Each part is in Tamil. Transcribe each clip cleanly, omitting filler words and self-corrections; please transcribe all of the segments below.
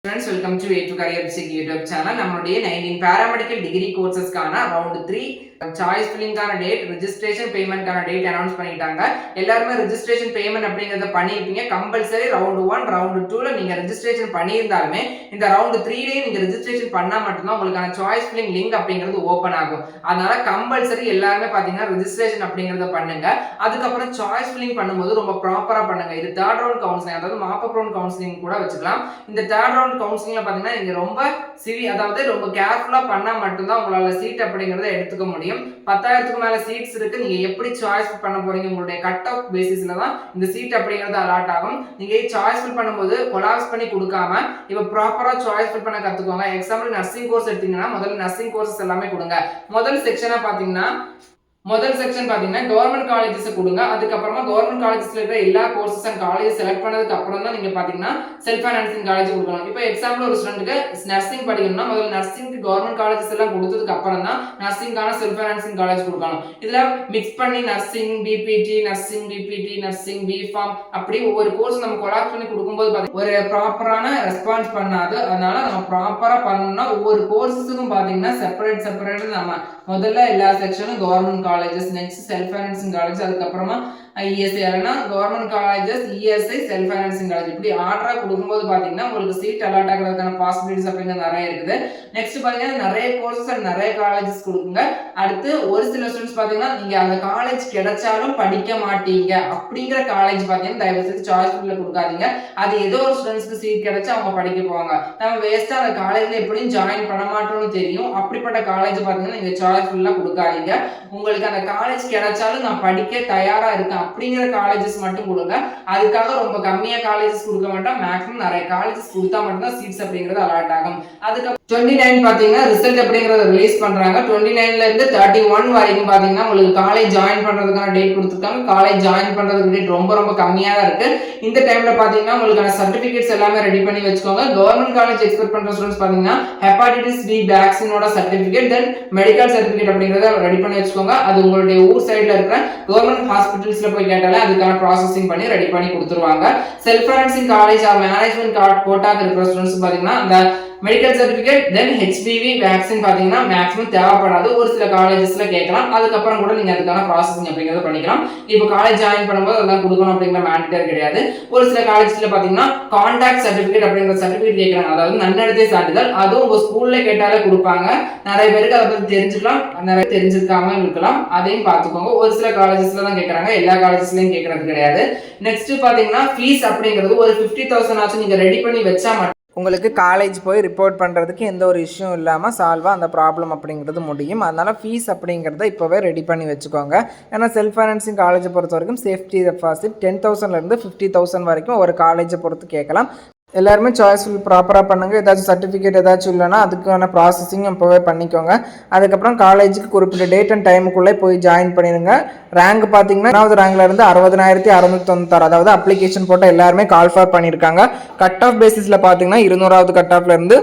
Friends, welcome to A2 Career Basic YouTube channel. நம்மளுடைய 19 paramedical degree courses கான round 3 சாய்ஸ் ஃபில்லிங் கான டேட், ரெஜிஸ்ட்ரேஷன் பேமெண்ட் கான டேட் அனௌன்ஸ் பண்ணிட்டாங்க. எல்லாரும் ரெஜிஸ்ட்ரேஷன் பேமெண்ட் அப்படிங்கறத பண்ணிருப்பீங்க. கம்பல்சரி ரவுண்ட் 1 ரவுண்ட் 2ல நீங்க ரெஜிஸ்ட்ரேஷன் பண்ணியிருந்தாலுமே இந்த ரவுண்ட் 3லயே நீங்க ரெஜிஸ்ட்ரேஷன் பண்ணா மட்டும்தான் உங்களுக்கான சாய்ஸ் ஃபில்லிங் லிங்க் அப்படிங்கிறது ஓபன் ஆகும். அதனால கம்பல்சரி எல்லாருமே பாத்தீங்கன்னா ரெஜிஸ்ட்ரேஷன் அப்படிங்கறத பண்ணுங்க. அதுக்கப்புறம் சாய்ஸ் ஃபில்லிங் பண்ணும்போது ரொம்ப ப்ராப்பரா பண்ணுங்க. இது தேர்ட் ரவுண்ட் கவுன்சிலிங், அதாவது மாப்பப் ரவுண்ட் கவுன்சிலிங் கூட வச்சுக்கலாம். இந்த தேர்ட் ரவுண்ட் கவுன்சிலிங்ல பாத்தீங்கன்னா நீங்க ரொம்ப அதாவது ரொம்ப கேர்ஃபுல்லா பண்ணா மட்டும்தான் உங்களால சீட் அப்படிங்கறத எடுத்துக்க முடியும். 10,000க்கு மேல சீட்ஸ் இருக்கு. நீங்க எப்படி சாய்ஸ் பண்ண போறீங்க, உங்களுடைய கட் ஆஃப் பேசிஸ்ல தான் இந்த சீட் அப்படிங்கிறது அலாட் ஆகும். நீங்க சாய்ஸ் ஃபில் பண்ணும்போது கொலாப்ஸ் பண்ணி கொடுக்காம இப்ப ப்ராப்பரா சாய்ஸ் ஃபில் பண்ண கத்துக்கோங்க. எக்ஸாம்பிள் நர்சிங் கோர்ஸ் எடுத்தீங்கன்னா முதல்ல நர்சிங் கோர்சஸ் எல்லாமே கொடுங்க. முதல் செக்ஷனா பாத்தீங்கன்னா முதல் செக்ஷன் பாத்தீங்கன்னா கவர்மெண்ட் காலேஜஸ் கொடுங்க. அதுக்கப்புறமா கவர்மெண்ட் காலேஜஸ்ல இருக்கிற எல்லா கோர்சஸ் அண்ட் காலேஜ் செலக்ட் பண்ணதுக்கு அப்புறம் தான் நீங்க பாத்தீங்கன்னா செல்ஃப் ஃபைனான்சிங் காலேஜ் கொடுக்கணும். இப்போ எக்ஸாம்பிள் ஒரு ஸ்டூடெண்ட்க்கு நர்சிங் படிக்கணும்னா முதல்ல நர்சிங்க்கு கவர்மெண்ட் காலேஜஸ் எல்லாம் கொடுத்ததுக்கு அப்புறம் தான் நர்சிங்கான செல்ஃப் ஃபைனான்சிங் காலேஜ் கொடுக்கணும். இதுல மிக்ஸ் பண்ணி நர்சிங் பிபிடி, நர்சிங் பிஃபார்ம் அப்படி ஒவ்வொரு கோர்ஸ் நம்ம கொலாப்ஸ் பண்ணி கொடுக்கும்போது ஒரு ப்ராப்பரான ரெஸ்பான்ஸ் பண்ணாது. அதனால நம்ம ப்ராப்பரா பண்ணணும்னா ஒவ்வொரு கோர்ஸஸுக்கும் பாத்தீங்கன்னா செப்பரேட் நம்ம முதல்ல எல்லா செக்ஷனும் government colleges, next self financing college, அதுக்கப்புறமா இஎஸ்ஐ இல்லைன்னா government colleges, ESI, self financing college இப்படி ஆர்டரா கொடுக்கும்போது பாத்தீங்கன்னா உங்களுக்கு சீட் அலாட் ஆகிறதுக்கான பாசிபிலிட்டிஸ் அப்படிங்கிறது நிறைய இருக்குது. நெக்ஸ்ட் பாத்தீங்கன்னா நிறைய கோர்சஸ் அண்ட் நிறைய காலேஜஸ் கொடுக்குங்க. அடுத்து ஒரு சில ஸ்டூடெண்ட்ஸ் பாத்தீங்கன்னா நீங்க அந்த காலேஜ் கிடைச்சாலும் படிக்க மாட்டீங்க அப்படிங்கிற காலேஜ் பாத்தீங்கன்னா தயவு செய்து சாய்ஸ் ஃபுல்ல கொடுக்காதீங்க. அது ஏதோ ஒரு ஸ்டூடெண்ட்ஸ்க்கு சீட் கிடைச்சா அவங்க படிக்க போவாங்க. நம்ம வேஸ்டா அந்த காலேஜ்ல எப்படியும் ஜாயின் பண்ண மாட்டோம்னு தெரியும். அப்படிப்பட்ட காலேஜ் பாத்தீங்கன்னா நீங்க சாய்ஸ் ஃபுல்லா கொடுக்காதீங்க. உங்களுக்கு அந்த காலேஜ் கிடைச்சாலும் நான் படிக்க தயாரா இருக்கேன் அப்படிங்கிற காலேஜஸ் மட்டும் கொடுங்க. அதுக்காக ரொம்ப கம்மியா காலேஜஸ் கொடுக்க மாட்டோம். மேக்ஸிமம் நிறைய காலேஜஸ் கொடுத்தா மட்டும் தான் சீட்ஸ் அப்படிங்கிறது அலாட் ஆகும். அதுக்கு 29 பாத்தீங்கன்னா ரிசல்ட் அப்படிங்கறத ரிலீஸ் பண்றாங்க. 29ல இருந்து 31 வரைக்கும் பாத்தீங்கன்னா உங்களுக்கு காலேஜ் ஜாயின் பண்றதுக்கான டேட் கொடுத்துருக்காங்க. காலேஜ் ஜாயின் பண்றதுக்கு டேட் ரொம்ப கம்மியா தான் இருக்கு. இந்த டைம்ல பாத்தீங்கன்னா உங்களுக்கான சர்டிபிகேட்ஸ் எல்லாமே ரெடி பண்ணி வச்சுக்கோங்க. கவர்மெண்ட் காலேஜ் எக்ஸ்பெக்ட் பண்ற ஸ்டூடெண்ட்ஸ் பாத்தீங்கன்னா ஹெப்பாடைட்டிஸ் பி வேக்சினோட சர்டிபிகேட், தென் மெடிக்கல் சர்டிபிகேட் அப்படிங்கறத ரெடி பண்ணி வச்சுக்கோங்க. அது உங்களுடைய ஊர் சைடுல இருக்கிற கவர்மெண்ட் ஹாஸ்பிட்டல்ஸ்ல போய் கேட்டாலே அதுக்கான ப்ராசஸிங் பண்ணி ரெடி பண்ணி கொடுத்துருவாங்க. Self financing college or management கோட்டாக்கு இருக்கிற ஸ்டூடெண்ட்ஸ் பாத்தீங்கன்னா அந்த medical certificate then HPV vaccine பாத்தீங்கன்னா மேக்ஸிமம் தேவைப்படாது. ஒரு சில காலேஜஸ்ல கேட்கலாம். அதுக்கப்புறம் கூட நீங்க அதுக்கான ப்ராசஸிங் அப்படிங்கறத பண்ணிக்கலாம். இப்போ காலேஜ் ஜாயின் பண்ணும்போது அதெல்லாம் கொடுக்கணும் அப்படிங்கிற மேண்டேட்டரி கிடையாது. ஒரு சில காலேஜ்ல பாத்தீங்கன்னா கான்டாக்ட் சர்டிபிகேட் அப்படிங்கிற சர்டிபிகேட் கேட்கறாங்க. அதாவது நன்னடத்தை சான்றிதழ், அதுவும் உங்க ஸ்கூல்ல கேட்டாலே கொடுப்பாங்க. நிறைய பேருக்கு அதை பத்தி தெரிஞ்சுக்கலாம், நிறைய தெரிஞ்சிருக்காம இருக்கலாம். அதையும் பாத்துக்கோங்க. ஒரு சில காலேஜஸ்ல தான் கேட்கறாங்க, எல்லா காலேஜஸ்லயும் கேட்கறது கிடையாது. நெக்ஸ்ட் பாத்தீங்கன்னா ஃபீஸ் அப்படிங்கிறது ஒரு 50,000 ஆச்சு நீங்க ரெடி பண்ணி வச்சா உங்களுக்கு காலேஜ் போய் ரிப்போர்ட் பண்ணுறதுக்கு எந்த ஒரு இஷ்யூ இல்லாமல் சால்வாக அந்த ப்ராப்ளம் அப்படிங்கிறது முடியும். அதனால் ஃபீஸ் அப்படிங்கிறத இப்போவே ரெடி பண்ணி வச்சுக்கோங்க. ஏன்னா செல்ஃப் ஃபைனான்சிங் காலேஜை பொறுத்த வரைக்கும் சேஃப்டி டெபாசிட் 10,000லேருந்து 50,000 வரைக்கும் ஒரு காலேஜை பொறுத்து கேட்கலாம். எல்லாருமே சாய்ஸ் ஃபுல் ப்ராப்பராக பண்ணுங்கள். ஏதாச்சும் சர்டிஃபிகேட் ஏதாச்சும் இல்லைனா அதுக்கான ப்ராசஸிங் இப்போவே பண்ணிக்கோங்க. அதுக்கப்புறம் காலேஜுக்கு குறிப்பிட்ட டேட் அண்ட் டைமுக்குள்ளே போய் ஜாயின் பண்ணிடுங்க. ரேங்க் பார்த்தீங்கன்னா 1வது ரேங்க்ல இருந்து 60,696, அதாவது அப்ளிகேஷன் போட்டால் எல்லாருமே கால் ஃபார் பண்ணியிருக்காங்க. கட் ஆஃப் பேசிஸில் பார்த்தீங்கன்னா 200வது கட் ஆஃப்ல இருந்து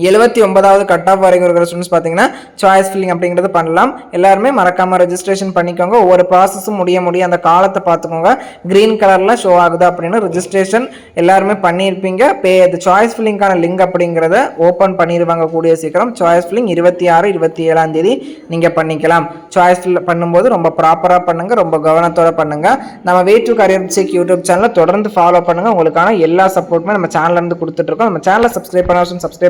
79வது கட் ஆஃப் வரைக்கும் இருக்கிற ஸ்டூடெண்ட்ஸ் பார்த்தீங்கன்னா சாய்ஸ் ஃபில்லிங் அப்படிங்கிறது பண்ணலாம். எல்லாருமே மறக்காமல் ரெஜிஸ்ட்ரேஷன் பண்ணிக்கோங்க. ஒவ்வொரு ப்ராசஸும் முடிய அந்த காலத்தை பார்த்துக்கோங்க. க்ரீன் கலரில் ஷோ ஆகுது அப்படின்னு ரெஜிஸ்ட்ரேஷன் எல்லாருமே பண்ணியிருப்பீங்க. அது சாய்ஸ் ஃபில்லிங்கான லிங்க் அப்படிங்கிறத ஓப்பன் பண்ணிடுவாங்க கூடிய சீக்கிரம். சாய்ஸ் ஃபில்லிங் 26, 27ஆம் தேதி நீங்கள் பண்ணிக்கலாம். சாய்ஸ் ஃபில் பண்ணும்போது ரொம்ப ப்ராப்பராக பண்ணுங்கள், ரொம்ப கவனத்தோடு பண்ணுங்கள். நம்ம A2 Career Basic யூடியூப் சேனலை தொடர்ந்து ஃபாலோ பண்ணுங்கள். உங்களுக்கான எல்லா சப்போர்ட்டுமே நம்ம சேனல்லேருந்து கொடுத்துட்ருக்கோம். நம்ம சேனலை சப்ஸ்கிரைப்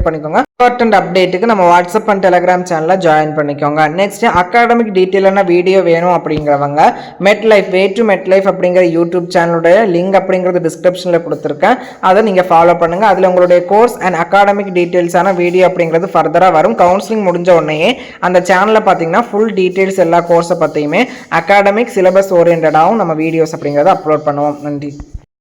பண்ணிக்கோங்க. இம்பார்ட்டன்ட் அப்டேட்டுக்கு நம்ம வாட்ஸ்அப் அண்ட் டெலிகிராம் சேனலை ஜாயின் பண்ணிக்கோங்க. நெக்ஸ்ட் அகாடமிக் டீட்டெயிலான வீடியோ வேணும் அப்படிங்கிறவங்க A2 மெட்லைஃப் அப்படிங்கிற யூடியூப் சேனலுடைய லிங்க் அப்படிங்கிறது டிஸ்கிரிப்ஷனில் கொடுத்துருக்கேன். அதை நீங்கள் ஃபாலோ பண்ணுங்கள். அதில் உங்களுடைய கோர்ஸ் அண்ட் அகாடமிக் டீட்டெயில்ஸான வீடியோ அப்படிங்கிறது ஃபர்தராக வரும். கவுன்சிலிங் முடிஞ்ச உடனே அந்த சேனலில் பார்த்தீங்கன்னா ஃபுல் டீட்டெயில்ஸ் எல்லா கோர்ஸை பற்றியுமே அகாடமிக் சிலபஸ் ஓரியன்டாகவும் நம்ம வீடியோஸ் அப்படிங்கிறத அப்லோட் பண்ணுவோம். நன்றி.